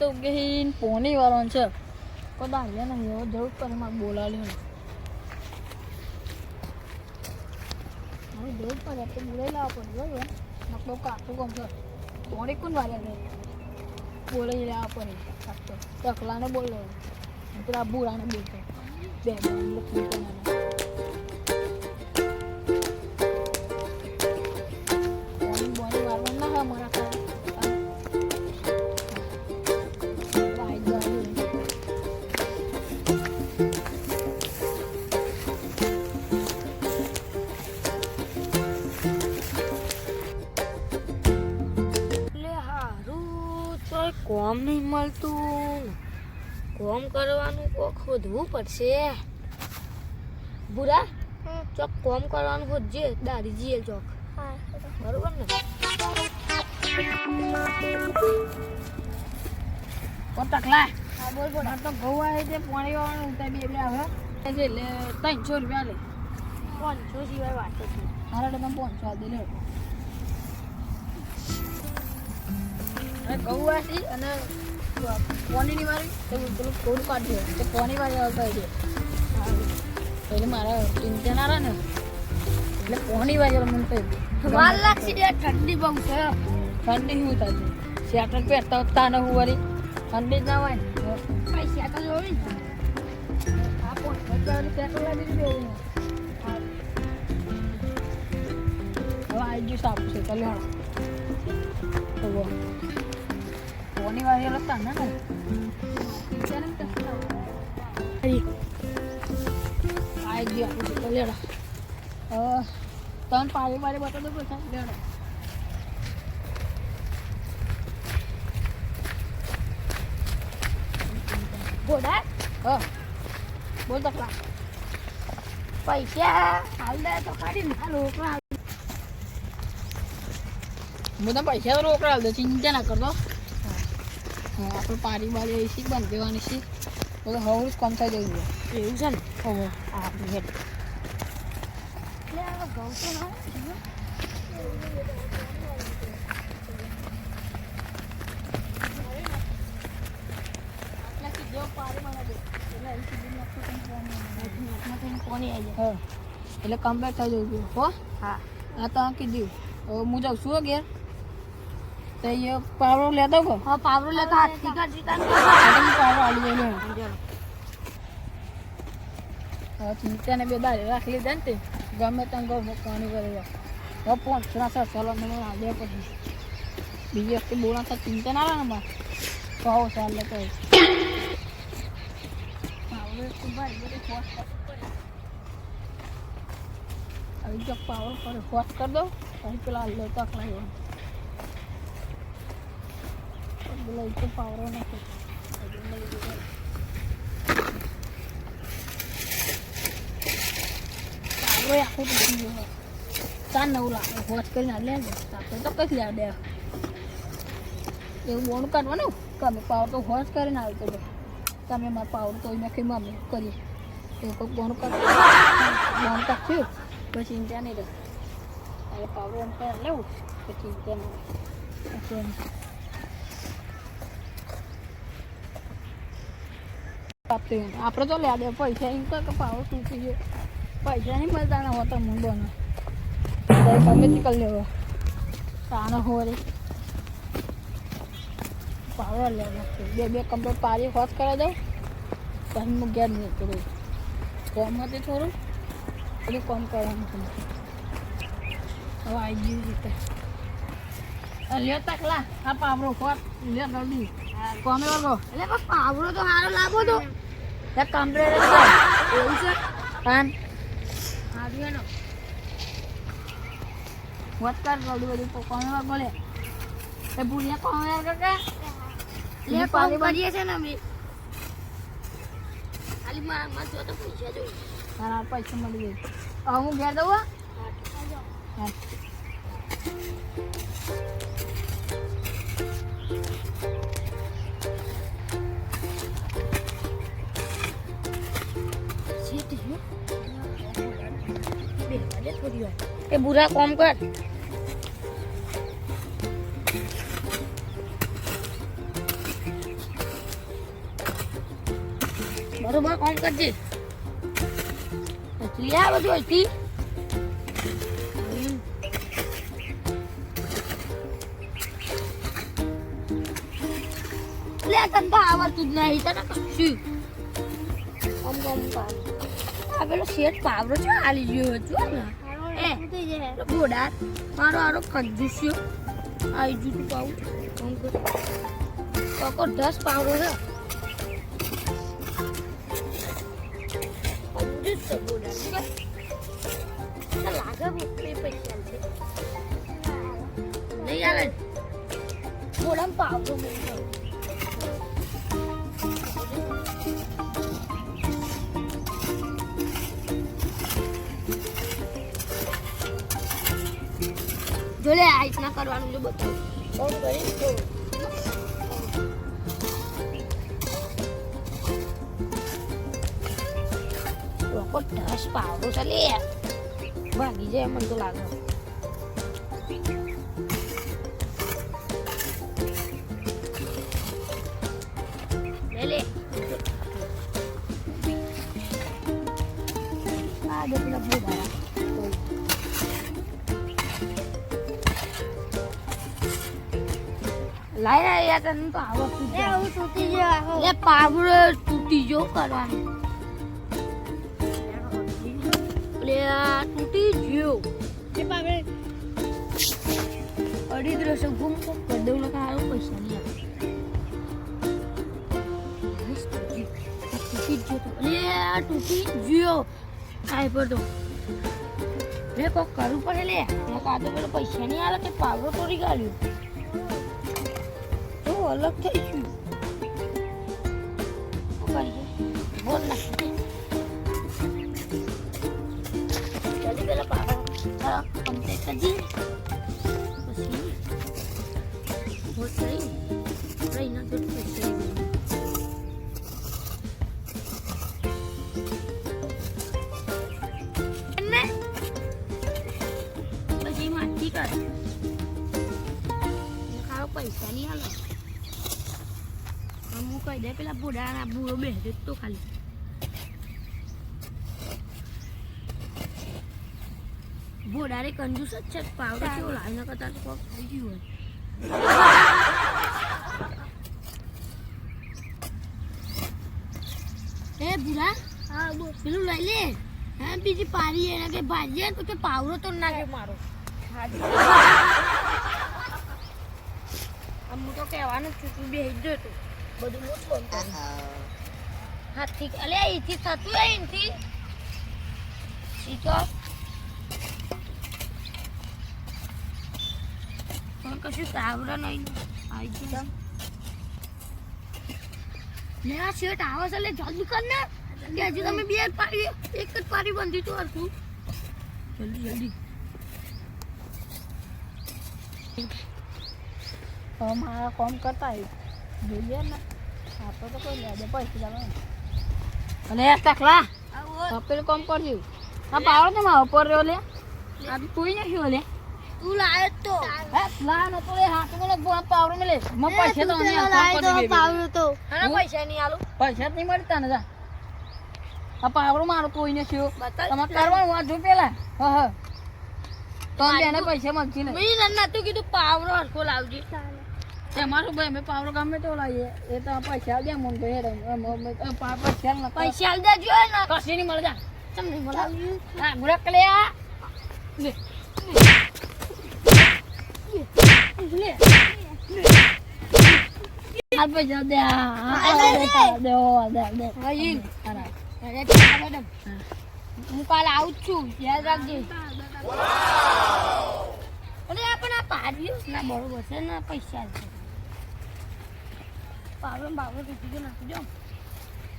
તો ગઈ પોની વાળો છે કદા લે નહીં એવો જરૂર પર મારે બોલાવ્યો હવે જરૂર પડે તો બોલાવી લાવવા પડે બરાબર મતલબ કાઠું ગમ છે પોણી કોણ વાળ્યા છે બોલાવી લેવા પડે કાઠતો ચકલાને બોલે પેલા બુરાને બોલતો બે લખી કોમ નહીં મળતું કોમ કરવાનું કોક શોધવું પડશે બુરા ચોક કોમ કરવાનું શોધજે દાદી જીએ ચોક બરોબર ને ટકલા હા બોલ બોલ તો ઘઉં આવે છે પાણી વાળવાનું ઉતાર બે આવે એટલે 300 રૂપિયા લે 500 સિવાય વાત છે મારા તમે 500 દે લે ઘઉં વાસી અને પોનીની મારી તો પેલું થોડું કાઢી દે તો પોની વાળી આવતા હોય છે એટલે મારા ચિંતા ના રહે ને એટલે પોની વાળી મને તો વાર લાગશે ઠંડી બહુ છે ઠંડી શું થાય સ્વેટર પહેરતા હોતા ને હું વળી ઠંડી જ ના હોય ને પૈસા તો જોઈ આ સ્વેટર લાગી દીધું હવે આવી ગયું સારું છે ચાલો પોની વાળી લગતા ને આવી ગયું આપણું તો લેડો તને પાણી મારી બતા દો પૈસા લેડો ઘોડા હા બોલ તકલા પૈસા હાલ દે તો કાઢી ને રોકડા હું તો પૈસા તો રોકડા દે ચિંતા ના કરતો આપણે પારી બારી શીખ બંધ દેવાની શીખ તો હવે જ કમ થઈ જવું એવું છે ને હવે આપણે હેઠ એટલે કમ્પ્લીટ થઈ જવું હો હા આ તો કીધું હવે હું જાઉં છું ઘેર તો એ પાવડો લેતો કહો હા પાવડો લેતા ટીકા ટીકા પાવડો આલી જાય હવે ચિંતા ને બે દાડે રાખી લીધા ને તે ગમે તેમ ગૌ પાણી કરે હવે 500 ચાલો મને આજે પછી બીજી વખતે બોલાતા ચિંતા ના રહે ને મારે કહો ચાલ લેતો આવી જો પાવર પર હોશ કરી દો પછી પેલા લે તક લાગ્યો બોલો તો પાવર નથી પાવર આખું તૂટી ગયો ચાર નવ લાખ હોશ કરીને લે આપણે તો કઈ લે દે એવું બોનું કાઢવાનું તમે પાવર તો હોશ કરીને આવતો હતો તમે મારા પાવર તો નાખી મમ્મી કરીએ એવું કોઈ બોનું કાઢ્યું બોન કાઢ્યું પછી ચિંતા નહીં રહે હવે પાવડર એમ કરે લેવું પછી ચિંતા નહીં આપણે તો લે દે પૈસા એમ કે પાવડર તૂટી ગયો પૈસા નહીં મળતા ના હોતા હું બનો ગમે તે કરી લેવો તાનો હોરી પાવડર લે બે કમ્પ્લીટ પારી હોશ કરાવી દઉં પછી હું ઘેર નહીં કરું કોમ હતી થોડું બધું કોમ કરવાનું છે હવે આવી ગયું રીતે લ્યો તકલા આ પાવડો ખોટ લ્યો જલ્દી કોમે વાળો એટલે પણ પાવડો તો સારો લાગો તો કમ્પ્લેટ એવું છે કાન આવ્યો ને વાત કર જલ્દી બધું કોમે વાળો લે એ ભૂલિયા કોમે વાળો કે લે પાણી ભરીએ છે ને અમે ખાલી મારા જો તો પૈસા જો તારા પૈસા મળી જાય હું ઘેર દઉં હા એ બુરા કોમ કર બરોબર કામ કરજે એટલે આ બધું હતી લે તને તો આવડતું જ નહીં તને કશું આ પેલો શેઠ પાવરો છે આલી ગયો હતો ને એ બોડા મારો આરો કંજૂસ્યો આવી જુતું પાવું કામ કર કોકો 10 પાવરો છે કંજૂસ છે બોડા લાગે બી પૈસા છે નહીં આવે બોડા પાવરો મળે જો લે આ રીતના કરવાનું છે બધું કોણ કરી જો લોકો 10 પાવરો છે લે ભાગી જાય મને તો લાગે લે આ દે પેલા બોડા લાય યાર તને તો આવડતું જ હું તૂટી ગયો લે પાવડો તૂટી ગયો કરવાનું લે તૂટી ગયો એ પાવડે અડી દ્રશ્ય ગુમ કો કરી દઉં ને કારો પૈસા નહીં આવે તૂટી ગયો આય પડો રે કોક કરવું પડે લે આ તો પેલો પૈસા નહીં આવે કે પાવડો તોડી ગાલ્યો અલગ થઈ ગયું બોલ ના જલ્દી પેલા પાવડો કમ્પ્લીટ કરી પછી બોલ કરી રહી ના તો પછી માટી કર ખાવ પૈસા નહીં હાલો હું કહી દે પેલા બુડા બુડો બેસે તો ખાલી બોડા રે કંજૂસ જ છે પાવડો કેવો લાવી ન કરતા કોક થઈ ગયું હોય એ બુડા હા બોલ પેલું લઈ લે હા બીજી પારી એને કે ભાજીએ તો કે પાવડો તો નાખે મારો હું તો કહેવાનું ચૂકું બેસી જ જતો બધું મોટ બોલતો હા ઠીક અલે અહીંથી થતું અહીંથી શીખો પણ કશું તાવડા નહીં આવી જાય લે આ શેઠ આવે છે લે જલ્દી કર ને કે હજી તમે બે પારી એક જ પારી બંધી તો હરખું જલ્દી જલ્દી મારા કોમ કરતા જોઈએ ને આપણે તો કોઈ લે પૈસા લાવે અને એક ટકલા પેલું કોમ કરજો આ પાવડો તો મારા ઉપર રહ્યો લે આ તું નાખ્યો લે તું લાય તો લા ન તો લે હાથ મને પાવડો મળે મ પૈસા તો નહીં પાવડો તો અને પૈસા નહીં આલું પૈસા જ નહીં મળતા ને જા આ પાવડો મારો કોઈ નાખ્યો તમારે કરવાનું આ જો પેલા હ તો એને પૈસા મળતી ને મેં નતું કીધું પાવડો હરખો લાવજે તમારું ભાઈ મેં પાવડો ગમે તો લાવીએ એ તો પૈસા દે મને તો હેડ પૈસા દેજો ને કશી નહીં મળે જા ચમ નહીં મળે હા ગુરક લે આ લે લે આ પૈસા દે દે આઈ મેડમ હું કાલે આવું છું યાદ રાખજે અરે પણ આ પાડ્યું ના બરોબર છે ને પૈસા છે પાવડો તૂટી ગયો નાખી દો